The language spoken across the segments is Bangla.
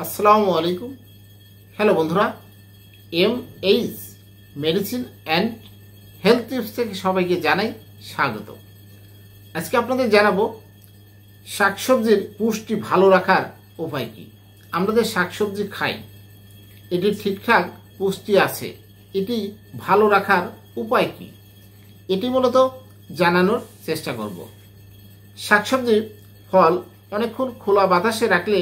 আসসালামু আলাইকুম। হ্যালো বন্ধুরা, MH medicine and health tips থেকে সবাইকে জানাই স্বাগত। আজকে আপনাদের জানাবো শাকসবজির পুষ্টি ভালো রাখার উপায় কি। আমরা যে শাকসবজি খাই এটি ঠিকঠাক পুষ্টি আছে, এটি ভালো রাখার উপায় কি, এটি মূলত জানানোর চেষ্টা করব। শাকসবজির ফল অনেকক্ষণ খোলা বাতাসে রাখলে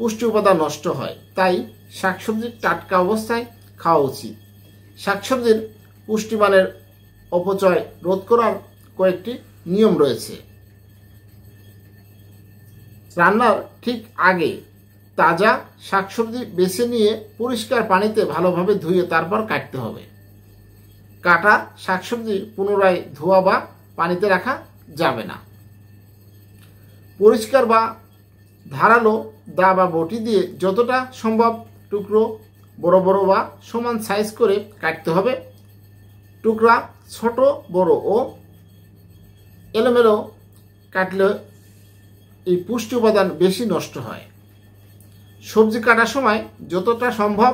পুষ্টি উপাদান নষ্ট হয়, তাই শাকসবজির টাটকা অবস্থায় খাওয়া উচিত। শাকসবজির পুষ্টিমানের অপচয় রোধ করার কয়েকটি নিয়ম রয়েছে। রান্নার ঠিক আগে তাজা শাকসবজি বেছে নিয়ে পরিষ্কার পানিতে ভালোভাবে ধুয়ে তারপর কাটতে হবে। কাটা শাকসবজি পুনরায় ধোয়া বা পানিতে রাখা যাবে না। পরিষ্কার বা ধারালো দা বা বটি দিয়ে যতটা সম্ভব টুকরো বড় বড় বা সমান সাইজ করে কাটতে হবে। টুকরা ছোট বড় ও এলোমেলো কাটলে এই পুষ্টি উপাদান বেশি নষ্ট হয়। সবজি কাটার সময় যতটা সম্ভব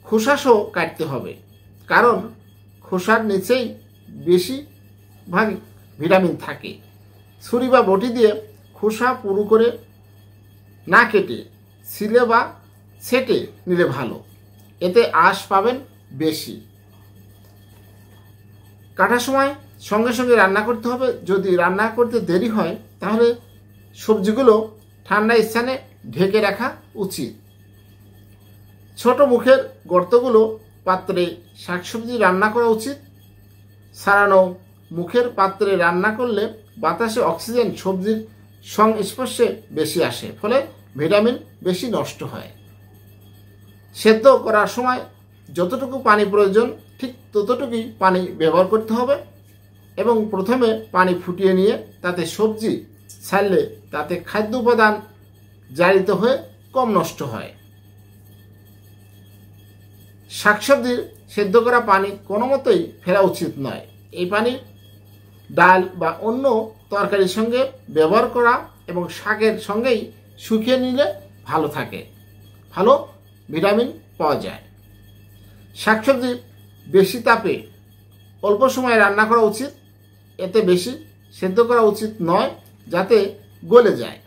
খোসাসহ কাটতে হবে, কারণ খোসার নিচেই বেশিরভাগ ভিটামিন থাকে। ছুরি বা বটি দিয়ে খোসা পুরো করে না কেটে ছিলে বা ছেটে নিলে ভালো, এতে আঁশ পাবেন বেশি। কাটার সময় সঙ্গে সঙ্গে রান্না করতে হবে। যদি রান্না করতে দেরি হয় তাহলে সবজিগুলো ঠান্ডা স্থানে ঢেকে রাখা উচিত। ছোট মুখের গর্তগুলো পাত্রে শাকসবজি রান্না করা উচিত। সারানো মুখের পাত্রে রান্না করলে বাতাসে অক্সিজেন সবজির সংস্পর্শে বেশি আসে, ফলে ভিটামিন বেশি নষ্ট হয়। সেদ্ধ করার সময় যতটুকু পানি প্রয়োজন ঠিক ততটুকুই পানি ব্যবহার করতে হবে এবং প্রথমে পানি ফুটিয়ে নিয়ে তাতে সবজি ছাড়লে তাতে খাদ্য উপাদান জারিত হয়ে কম নষ্ট হয়। শাকসবজির সেদ্ধ করা পানি কোনো মতেই ফেলা উচিত নয়। এই পানি ডাল বা অন্য তরকারির সঙ্গে ব্যবহার করা এবং শাকের সঙ্গেই শুকিয়ে নিলে ভালো থাকে, ভালো ভিটামিন পাওয়া যায়। শাকসবজি বেশি তাপে অল্প সময়ে রান্না করা উচিত। এতে বেশি সেদ্ধ করা উচিত নয়, যাতে গলে যায়,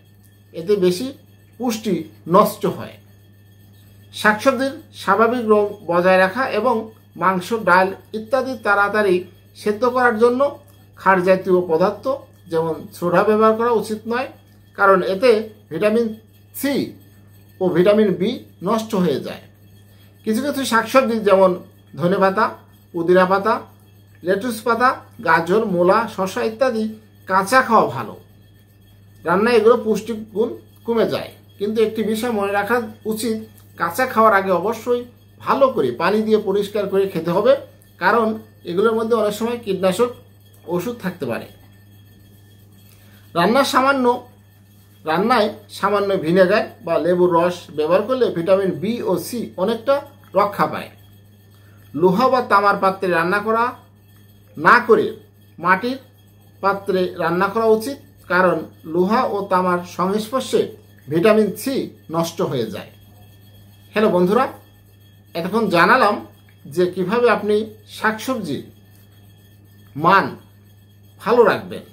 এতে বেশি পুষ্টি নষ্ট হয়। শাকসবজির স্বাভাবিক রং বজায় রাখা এবং মাংস, ডাল ইত্যাদি তাড়াতাড়ি সেদ্ধ করার জন্য ক্ষার জাতীয় পদার্থ যেমন সোডা ব্যবহার করা উচিত নয়, কারণ এতে ভিটামিন সি ও ভিটামিন বি নষ্ট হয়ে যায়। কিছু কিছু শাকসবজি যেমন ধনেপাতা, পুদিনা পাতা, লেটুস পাতা, গাজর, মূলা, শসা ইত্যাদি কাঁচা খাওয়া ভালো। রান্নায় এগুলো পুষ্টি গুণ কমে যায়, কিন্তু একটি বিষয় মনে রাখা উচিত, কাঁচা খাওয়ার আগে অবশ্যই ভালো করে পানি দিয়ে পরিষ্কার করে খেতে হবে, কারণ এগুলোর মধ্যে অনেক সময় কীটনাশক ওষুধ থাকতে পারে। রান্নায় সামান্য ভিনেগার বা লেবুর রস ব্যবহার করলে ভিটামিন বি ও সি অনেকটা রক্ষা পায়। লোহা বা তামার পাত্রে রান্না করা না করে মাটির পাত্রে রান্না করা উচিত, কারণ লোহা ও তামার সংস্পর্শে ভিটামিন সি নষ্ট হয়ে যায়। হ্যালো বন্ধুরা, এতক্ষণ জানালাম যে কিভাবে আপনি শাকসবজির মান ভালো রাখবেন,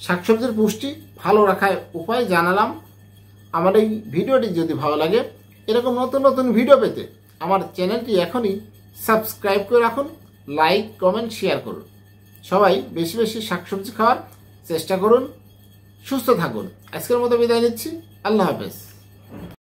শাকসবজির পুষ্টি ভালো রাখার উপায় জানালাম। আমার এই ভিডিওটি যদি ভালো লাগে, এরকম নতুন নতুন ভিডিও পেতে আমার চ্যানেলটি এখনই সাবস্ক্রাইব করে রাখুন, লাইক, কমেন্ট, শেয়ার করুন। সবাই বেশি বেশি শাকসবজি খাওয়ার চেষ্টা করুন। সুস্থ থাকুন। আজকের মতো বিদায় নিচ্ছি। আল্লাহ হাফেজ।